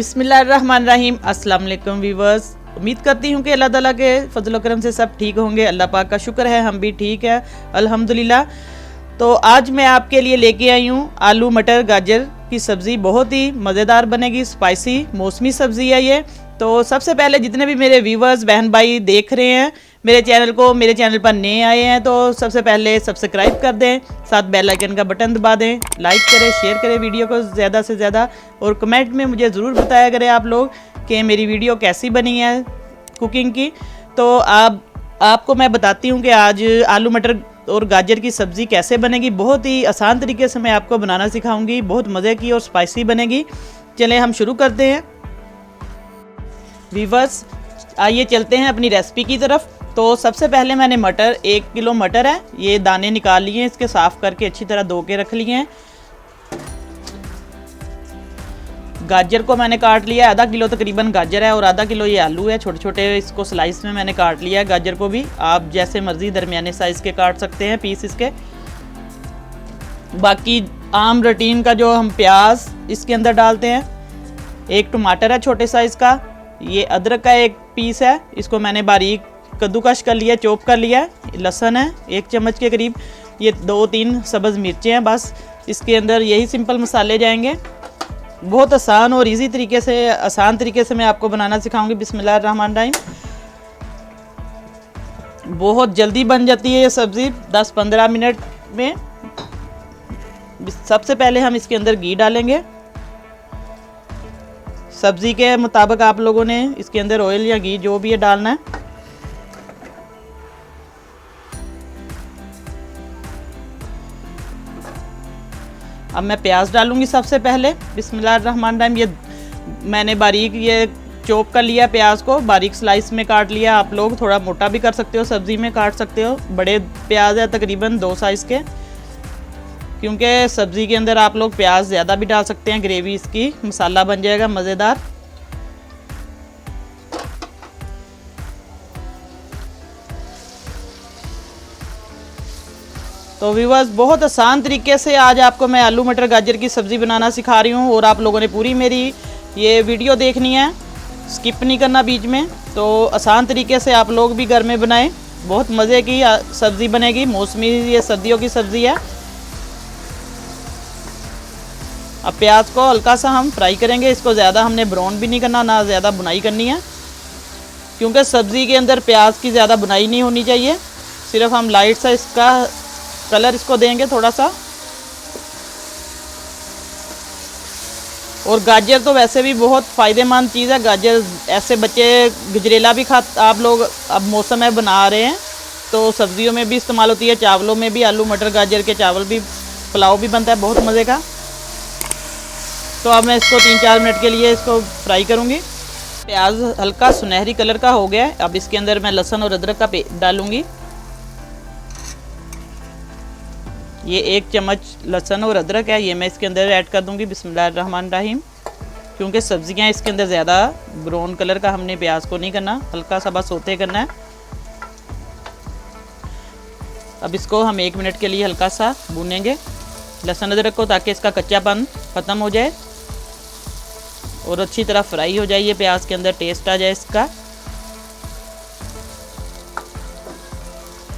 बिस्मिल्लाहिर्रहमानिर्रहीम। अस्सलाम वालेकुम व्यूवर्स। उम्मीद करती हूँ कि अल्लाह ताला के फजल करम से सब ठीक होंगे। अल्लाह पाक का शुक्र है हम भी ठीक है अल्हम्दुलिल्लाह। तो आज मैं आपके लिए लेके आई हूँ आलू मटर गाजर की सब्ज़ी। बहुत ही मज़ेदार बनेगी, स्पाइसी मौसमी सब्ज़ी है ये। तो सबसे पहले जितने भी मेरे व्यूवर्स बहन भाई देख रहे हैं मेरे चैनल पर नए आए हैं तो सबसे पहले सब्सक्राइब कर दें, साथ बेल आइकन का बटन दबा दें, लाइक करें, शेयर करें वीडियो को ज़्यादा से ज़्यादा, और कमेंट में मुझे ज़रूर बताया करें आप लोग कि मेरी वीडियो कैसी बनी है कुकिंग की। तो आपको मैं बताती हूँ कि आज आलू मटर और गाजर की सब्ज़ी कैसे बनेगी। बहुत ही आसान तरीके से मैं आपको बनाना सिखाऊंगी, बहुत मज़े की और स्पाइसी बनेगी। चलें हम शुरू करते हैं व्यूवर्स। आइए चलते हैं अपनी रेसिपी की तरफ। तो सबसे पहले मैंने मटर 1 किलो मटर है, ये दाने निकाल लिए हैं, इसके साफ़ करके अच्छी तरह धो के रख लिए हैं। गाजर को मैंने काट लिया, आधा किलो तकरीबन गाजर है और आधा किलो ये आलू है। छोटे छोटे इसको स्लाइस में मैंने काट लिया है। गाजर को भी आप जैसे मर्ज़ी दरमियाने साइज़ के काट सकते हैं पीस इसके। बाकी आम रूटीन का जो हम प्याज इसके अंदर डालते हैं, एक टमाटर है छोटे साइज़ का, ये अदरक का एक पीस है, इसको मैंने बारीक कद्दूकश कर लिया, चॉप कर लिया। लहसुन है 1 चम्मच के करीब, ये 2-3 सब्ज़ मिर्चें हैं। बस इसके अंदर यही सिंपल मसाले जाएंगे। बहुत आसान और इजी तरीके से, आसान तरीके से मैं आपको बनाना सिखाऊंगी। बिस्मिल्लाहिर्रहमानिर्रहीम। बहुत जल्दी बन जाती है ये सब्ज़ी, 10-15 मिनट में। सबसे पहले हम इसके अंदर घी डालेंगे। सब्ज़ी के मुताबिक आप लोगों ने इसके अंदर ऑयल या घी जो भी है डालना है। अब मैं प्याज डालूंगी सबसे पहले। बिस्मिल्लाहिर्रहमानिर्रहीम। ये मैंने बारीक ये चॉप कर लिया, प्याज को बारीक स्लाइस में काट लिया। आप लोग थोड़ा मोटा भी कर सकते हो, सब्ज़ी में काट सकते हो। बड़े प्याज है तकरीबन 2 साइज़ के, क्योंकि सब्ज़ी के अंदर आप लोग प्याज ज़्यादा भी डाल सकते हैं। ग्रेवी इसकी मसाला बन जाएगा मज़ेदार। तो व्यूअर्स, बहुत आसान तरीके से आज आपको मैं आलू मटर गाजर की सब्ज़ी बनाना सिखा रही हूँ, और आप लोगों ने पूरी मेरी ये वीडियो देखनी है, स्किप नहीं करना बीच में। तो आसान तरीके से आप लोग भी घर में बनाएं, बहुत मज़े की सब्ज़ी बनेगी। मौसमी ये सर्दियों की सब्ज़ी है। अब प्याज को हल्का सा हम फ्राई करेंगे, इसको ज़्यादा हमने ब्राउन भी नहीं करना, ना ज़्यादा भुनाई करनी है, क्योंकि सब्ज़ी के अंदर प्याज की ज़्यादा भुनाई नहीं होनी चाहिए। सिर्फ हम लाइट सा इसका कलर इसको देंगे थोड़ा सा। और गाजर तो वैसे भी बहुत फ़ायदेमंद चीज़ है। गाजर ऐसे बच्चे गजरेला भी आप लोग अब मौसम में बना रहे हैं, तो सब्जियों में भी इस्तेमाल होती है, चावलों में भी। आलू मटर गाजर के चावल भी, पुलाव भी बनता है बहुत मज़े का। तो अब मैं इसको 3-4 मिनट के लिए इसको फ्राई करूँगी। प्याज हल्का सुनहरी कलर का हो गया है। अब इसके अंदर मैं लहसुन और अदरक का डालूँगी। ये 1 चम्मच लहसुन और अदरक है, ये मैं इसके अंदर ऐड कर दूंगी। बिस्मिल्लाहिर्रहमानिर्रहीम। क्योंकि सब्जियां इसके अंदर ज़्यादा ब्राउन कलर का हमने प्याज को नहीं करना, हल्का सा बस सोते करना है। अब इसको हम 1 मिनट के लिए हल्का सा भूनेंगे लहसुन अदरक को, ताकि इसका कच्चापन ख़त्म हो जाए और अच्छी तरह फ्राई हो जाए ये प्याज के अंदर, टेस्ट आ जाए इसका।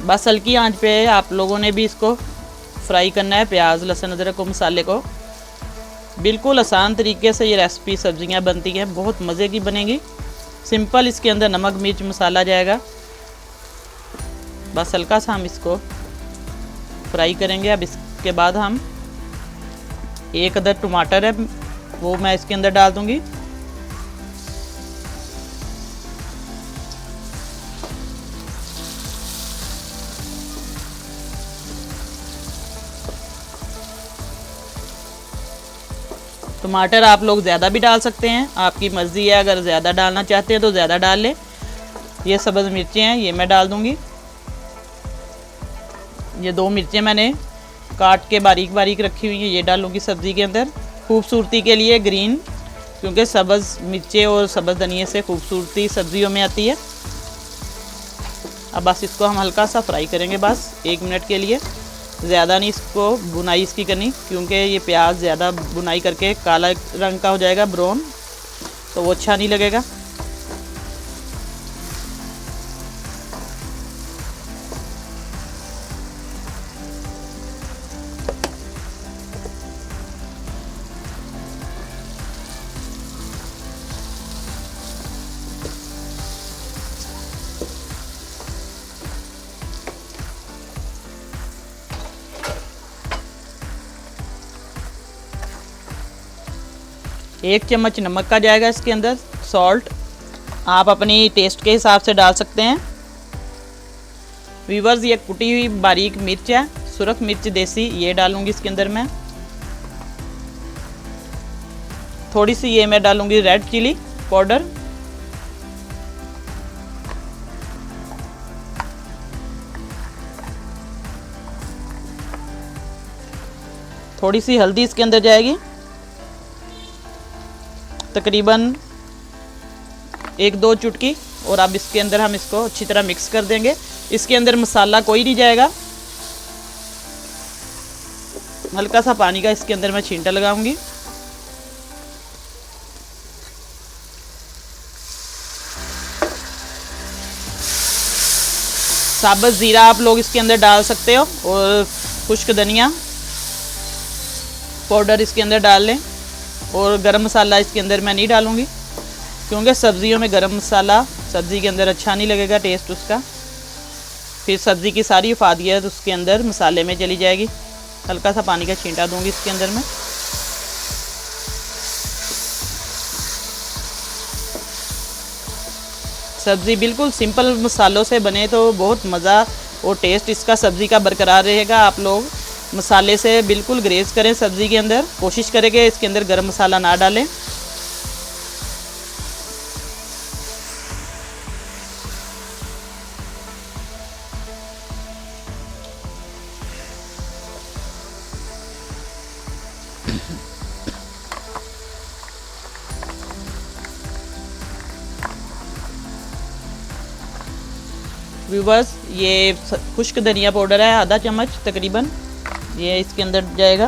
बस हल्की आंच पे आप लोगों ने भी इसको फ्राई करना है, प्याज लहसुन अदरक को, मसाले को। बिल्कुल आसान तरीके से ये रेसिपी सब्जियां बनती हैं, बहुत मज़े की बनेगी। सिंपल इसके अंदर नमक मिर्च मसाला जाएगा। बस हल्का सा हम इसको फ्राई करेंगे। अब इसके बाद हम 1 अदद टमाटर है वो मैं इसके अंदर डाल दूँगी। टमाटर आप लोग ज़्यादा भी डाल सकते हैं, आपकी मर्ज़ी है। अगर ज़्यादा डालना चाहते हैं तो ज़्यादा डाल लें। ये सब्ज़ मिर्चें हैं, ये मैं डाल दूँगी। ये 2 मिर्चें मैंने काट के बारीक बारीक रखी हुई हैं, ये डालूँगी सब्ज़ी के अंदर खूबसूरती के लिए, ग्रीन, क्योंकि सब्ज़ मिर्चें और सब्ज़ धनिए से खूबसूरती सब्ज़ियों में आती है। अब बस इसको हम हल्का सा फ्राई करेंगे, बस 1 मिनट के लिए। ज़्यादा नहीं इसको बुनाई इसकी करनी, क्योंकि ये प्याज ज़्यादा बुनाई करके काला रंग का हो जाएगा, ब्राउन। तो वो अच्छा नहीं लगेगा। एक चम्मच नमक का जाएगा इसके अंदर, सॉल्ट आप अपनी टेस्ट के हिसाब से डाल सकते हैं। व्यूअर्स, ये कुटी हुई बारीक मिर्च है, सुरख मिर्च देसी, ये डालूंगी इसके अंदर मैं। थोड़ी सी ये मैं डालूंगी रेड चिली पाउडर, थोड़ी सी हल्दी इसके अंदर जाएगी, तकरीबन 1-2 चुटकी। और अब इसके अंदर हम इसको अच्छी तरह मिक्स कर देंगे। इसके अंदर मसाला कोई नहीं जाएगा। हल्का सा पानी का इसके अंदर मैं छींटा लगाऊंगी। साबुत ज़ीरा आप लोग इसके अंदर डाल सकते हो और खुश्क धनिया पाउडर इसके अंदर डाल लें। और गरम मसाला इसके अंदर मैं नहीं डालूंगी क्योंकि सब्जियों में गरम मसाला सब्ज़ी के अंदर अच्छा नहीं लगेगा टेस्ट उसका। फिर सब्ज़ी की सारी इफादियत उसके अंदर मसाले में चली जाएगी। हल्का सा पानी का छींटा दूंगी इसके अंदर मैं। सब्ज़ी बिल्कुल सिंपल मसालों से बने तो बहुत मज़ा और टेस्ट इसका सब्ज़ी का बरकरार रहेगा। आप लोग मसाले से बिल्कुल ग्रेज करें सब्ज़ी के अंदर, कोशिश करें कि इसके अंदर गरम मसाला ना डालें। व्यूवर्स, ये खुश्क धनिया पाउडर है आधा चम्मच तकरीबन, ये इसके अंदर जाएगा।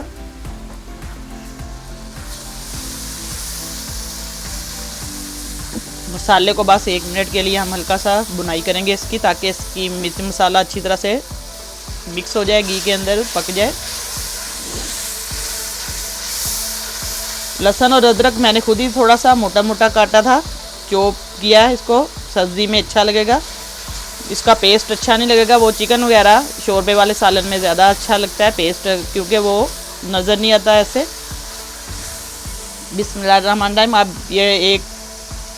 मसाले को बस 1 मिनट के लिए हम हल्का सा बुनाई करेंगे इसकी, ताकि इसकी मिर्च मसाला अच्छी तरह से मिक्स हो जाए, घी के अंदर पक जाए। लहसुन और अदरक मैंने खुद ही थोड़ा सा मोटा मोटा काटा था, चॉप किया है इसको, सब्ज़ी में अच्छा लगेगा। इसका पेस्ट अच्छा नहीं लगेगा, वो चिकन वगैरह शोरबे वाले सालन में ज़्यादा अच्छा लगता है पेस्ट, क्योंकि वो नज़र नहीं आता ऐसे। बिस्मिल्लाहिर्रहमानिर्रहीम। अब ये 1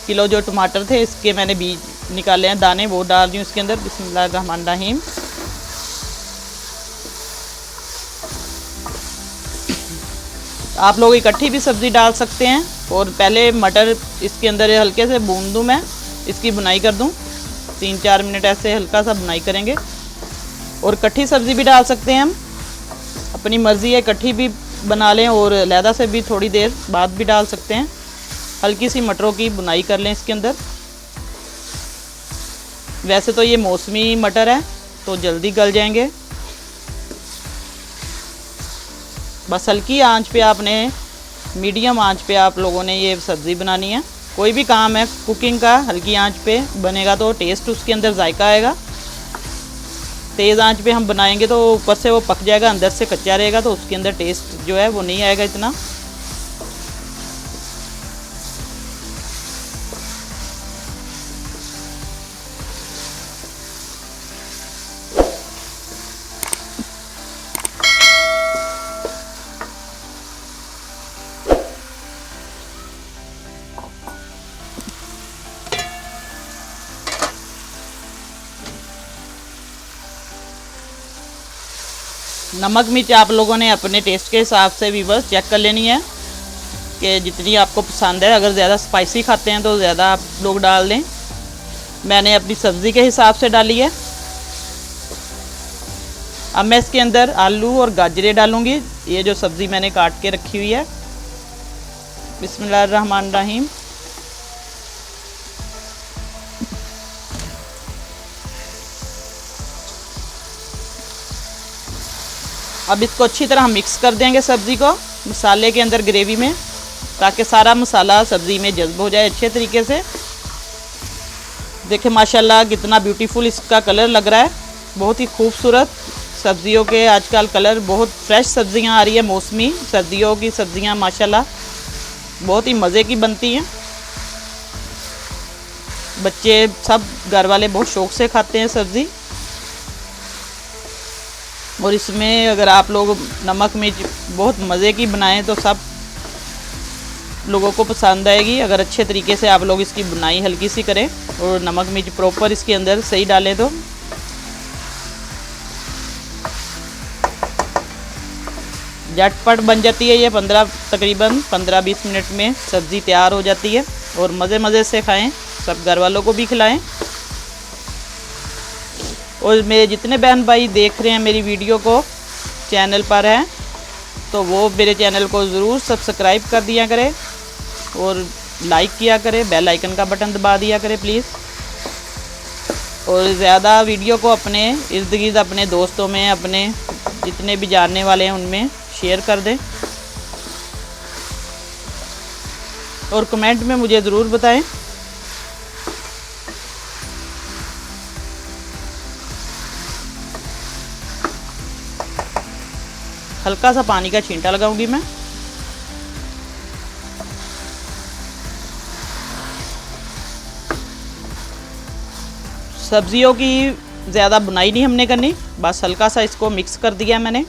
किलो जो टमाटर थे इसके मैंने बीज निकाले हैं, दाने, वो डाल रही हूँ इसके अंदर। बिस्मिल्लाहिर्रहमानिर्रहीम। आप लोग इकट्ठी भी सब्ज़ी डाल सकते हैं। और पहले मटर इसके अंदर हल्के से भून दूँ, मैं इसकी बुनाई कर दूँ। 3-4 मिनट ऐसे हल्का सा बुनाई करेंगे। और कट्ठी सब्ज़ी भी डाल सकते हैं हम, अपनी मर्ज़ी है, कट्ठी भी बना लें और अलहदा से भी थोड़ी देर बाद भी डाल सकते हैं। हल्की सी मटरों की बुनाई कर लें इसके अंदर। वैसे तो ये मौसमी मटर है तो जल्दी गल जाएंगे। बस हल्की आंच पे आपने, मीडियम आंच पे आप लोगों ने ये सब्ज़ी बनानी है। कोई भी काम है कुकिंग का हल्की आंच पे बनेगा तो टेस्ट उसके अंदर जायका आएगा। तेज़ आंच पे हम बनाएंगे तो ऊपर से वो पक जाएगा, अंदर से कच्चा रहेगा, तो उसके अंदर टेस्ट जो है वो नहीं आएगा इतना। नमक मिर्च आप लोगों ने अपने टेस्ट के हिसाब से भी बस चेक कर लेनी है कि जितनी आपको पसंद है। अगर ज़्यादा स्पाइसी खाते हैं तो ज़्यादा आप लोग डाल दें। मैंने अपनी सब्ज़ी के हिसाब से डाली है। अब मैं इसके अंदर आलू और गाजरें डालूँगी, ये जो सब्ज़ी मैंने काट के रखी हुई है। बिस्मिल्लाहिर्रहमानिर्रहीम। अब इसको अच्छी तरह मिक्स कर देंगे सब्ज़ी को मसाले के अंदर, ग्रेवी में। ताकि सारा मसाला सब्ज़ी में जज्ब हो जाए अच्छे तरीके से। देखिए माशाल्लाह कितना ब्यूटीफुल इसका कलर लग रहा है, बहुत ही खूबसूरत। सब्जियों के आजकल कलर बहुत फ्रेश सब्जियां आ रही है, मौसमी सर्दियों की सब्जियां माशाल्लाह बहुत ही मज़े की बनती हैं। बच्चे सब घर वाले बहुत शौक़ से खाते हैं सब्ज़ी। और इसमें अगर आप लोग नमक मिर्च बहुत मज़े की बनाएं तो सब लोगों को पसंद आएगी। अगर अच्छे तरीके से आप लोग इसकी बुनाई हल्की सी करें और नमक मिर्च प्रॉपर इसके अंदर सही डालें तो झटपट बन जाती है ये। तकरीबन 15-20 मिनट में सब्ज़ी तैयार हो जाती है। और मज़े से खाएं, सब घर वालों को भी खिलाएं। और मेरे जितने बहन भाई देख रहे हैं मेरी वीडियो को चैनल पर हैं तो वो मेरे चैनल को ज़रूर सब्सक्राइब कर दिया करें और लाइक किया करें, बेल आइकन का बटन दबा दिया करें प्लीज़। और ज़्यादा वीडियो को अपने इर्द गिर्द अपने दोस्तों में, अपने जितने भी जानने वाले हैं उनमें शेयर कर दें। और कमेंट में मुझे ज़रूर बताएं। हल्का सा पानी का छींटा लगाऊंगी मैं। सब्जियों की ज़्यादा बुनाई नहीं हमने करनी, बस हल्का सा इसको मिक्स कर दिया मैंने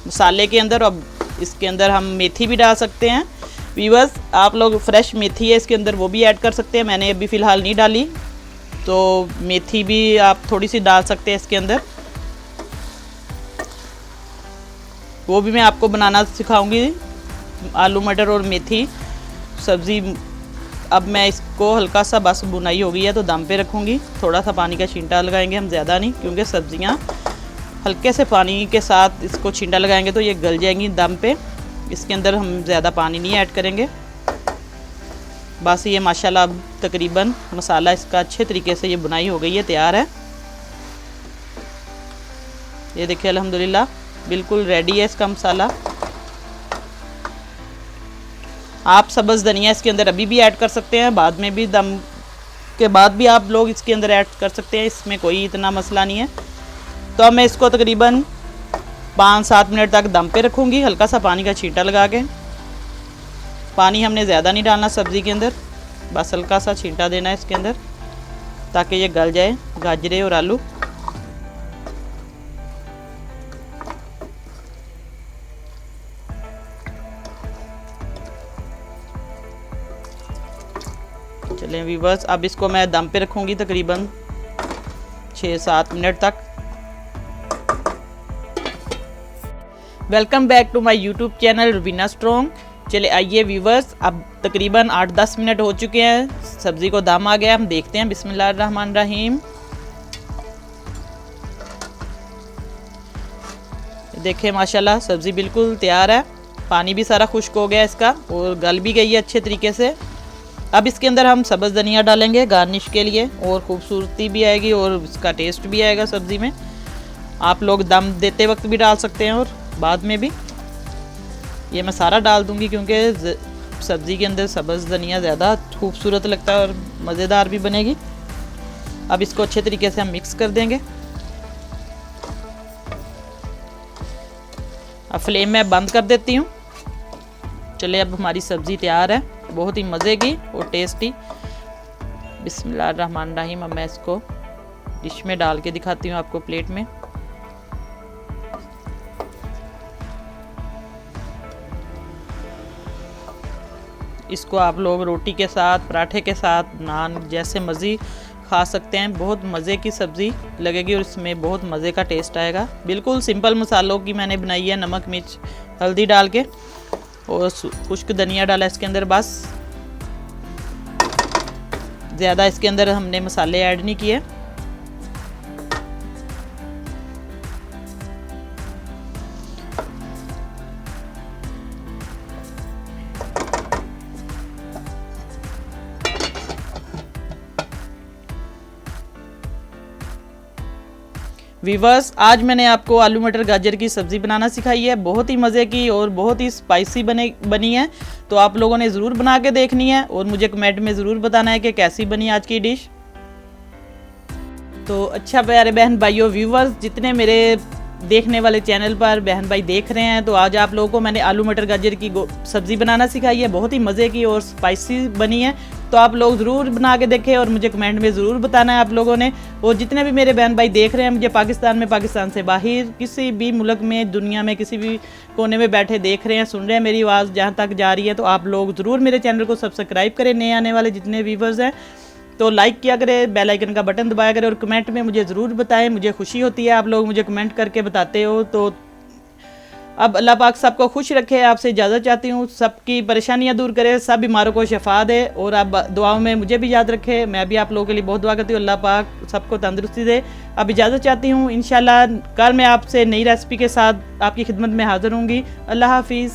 मसाले के अंदर। अब इसके अंदर हम मेथी भी डाल सकते हैं। व्यूअर्स आप लोग फ्रेश मेथी है इसके अंदर वो भी ऐड कर सकते हैं। मैंने अभी फ़िलहाल नहीं डाली, तो मेथी भी आप थोड़ी सी डाल सकते हैं इसके अंदर। वो भी मैं आपको बनाना सिखाऊंगी, आलू मटर और मेथी सब्ज़ी। अब मैं इसको हल्का सा बस बुनाई हो गई है तो दम पे रखूँगी। थोड़ा सा पानी का छींटा लगाएंगे हम, ज़्यादा नहीं, क्योंकि सब्ज़ियाँ हल्के से पानी के साथ इसको छींटा लगाएंगे तो ये गल जाएंगी दम पे। इसके अंदर हम ज़्यादा पानी नहीं ऐड करेंगे। बस ये माशाल्लाह अब तकरीबन मसाला इसका अच्छे तरीके से ये बुनाई हो गई है, तैयार है। ये देखिए अल्हम्दुलिल्लाह बिल्कुल रेडी है इसका मसाला। आप सब्ज़ धनिया इसके अंदर अभी भी ऐड कर सकते हैं, बाद में भी दम के बाद भी आप लोग इसके अंदर ऐड कर सकते हैं, इसमें कोई इतना मसला नहीं है। तो अब मैं इसको तकरीबन 5-7 मिनट तक दम पे रखूँगी, हल्का सा पानी का छींटा लगा के। पानी हमने ज़्यादा नहीं डालना सब्ज़ी के अंदर, बस हल्का सा छींटा देना है इसके अंदर ताकि ये गल जाए गाजरे और आलू। चलें व्यूअर्स, अब इसको मैं दम पे रखूँगी तकरीबन 6-7 मिनट तक। Welcome back to my YouTube channel Rubina strong. चले आइए व्यूअर्स, अब तकरीबन 8-10 मिनट हो चुके हैं, सब्ज़ी को दम आ गया। हम देखते हैं, बिस्मिल्लाहिर्रहमानिर्रहीम। देखें माशाल्लाह सब्ज़ी बिल्कुल तैयार है, पानी भी सारा खुश्क हो गया इसका और गल भी गई है अच्छे तरीके से। अब इसके अंदर हम सब्ज़ धनिया डालेंगे गार्निश के लिए, और ख़ूबसूरती भी आएगी और इसका टेस्ट भी आएगा सब्ज़ी में। आप लोग दम देते वक्त भी डाल सकते हैं और बाद में भी। ये मैं सारा डाल दूंगी क्योंकि सब्ज़ी के अंदर सब्ज़ धनिया ज़्यादा खूबसूरत लगता है और मज़ेदार भी बनेगी। अब इसको अच्छे तरीके से हम मिक्स कर देंगे। अब फ्लेम मैं बंद कर देती हूँ। चले अब हमारी सब्ज़ी तैयार है, बहुत ही मज़े की और टेस्टी। बिस्मिल्लाहिर्रहमानिर्रहीम। अब मैं इसको डिश में डाल के दिखाती हूँ आपको, प्लेट में। इसको आप लोग रोटी के साथ, पराठे के साथ, नान जैसे मर्ज़ी खा सकते हैं। बहुत मज़े की सब्ज़ी लगेगी और इसमें बहुत मज़े का टेस्ट आएगा। बिल्कुल सिंपल मसालों की मैंने बनाई है, नमक मिर्च हल्दी डाल के और खुश्क धनिया डाला इसके अंदर। बस ज़्यादा इसके अंदर हमने मसाले ऐड नहीं किए। वीवर्स, आज मैंने आपको आलू मटर गाजर की सब्ज़ी बनाना सिखाई है। बहुत ही मज़े की और बहुत ही स्पाइसी बनी है। तो आप लोगों ने ज़रूर बना के देखनी है और मुझे कमेंट में ज़रूर बताना है कि कैसी बनी आज की डिश। तो अच्छा प्यारे बहन भाइयों व्यूवर्स, जितने मेरे देखने वाले चैनल पर बहन भाई देख रहे हैं, तो आज आप लोगों को मैंने आलू मटर गाजर की सब्ज़ी बनाना सिखाई है। बहुत ही मज़े की और स्पाइसी बनी है। तो आप लोग ज़रूर बना के देखें और मुझे कमेंट में ज़रूर बताना है आप लोगों ने। और जितने भी मेरे बहन भाई देख रहे हैं मुझे पाकिस्तान में, पाकिस्तान से बाहर, किसी भी मुल्क में, दुनिया में किसी भी कोने में बैठे देख रहे हैं, सुन रहे हैं मेरी आवाज़ जहाँ तक जा रही है, तो आप लोग ज़रूर मेरे चैनल को सब्सक्राइब करें। नए आने वाले जितने व्यूवर्स हैं तो लाइक किया करें, बेल आइकन का बटन दबाया करें और कमेंट में मुझे ज़रूर बताएं। मुझे खुशी होती है आप लोग मुझे कमेंट करके बताते हो। तो अब अल्लाह पाक सबको खुश रखे, आपसे इजाज़त चाहती हूँ। सबकी परेशानियाँ दूर करे, सब बीमारों को शफा दे और आप दुआओं में मुझे भी याद रखे। मैं भी आप लोगों के लिए बहुत दुआ करती हूँ, अल्लाह पाक सबको तंदुरुस्ती दे। अब इजाज़त चाहती हूँ। इंशाल्लाह कल मैं आपसे नई रेसिपी के साथ आपकी खिदमत में हाज़िर होंगी। अल्लाह हाफिज़।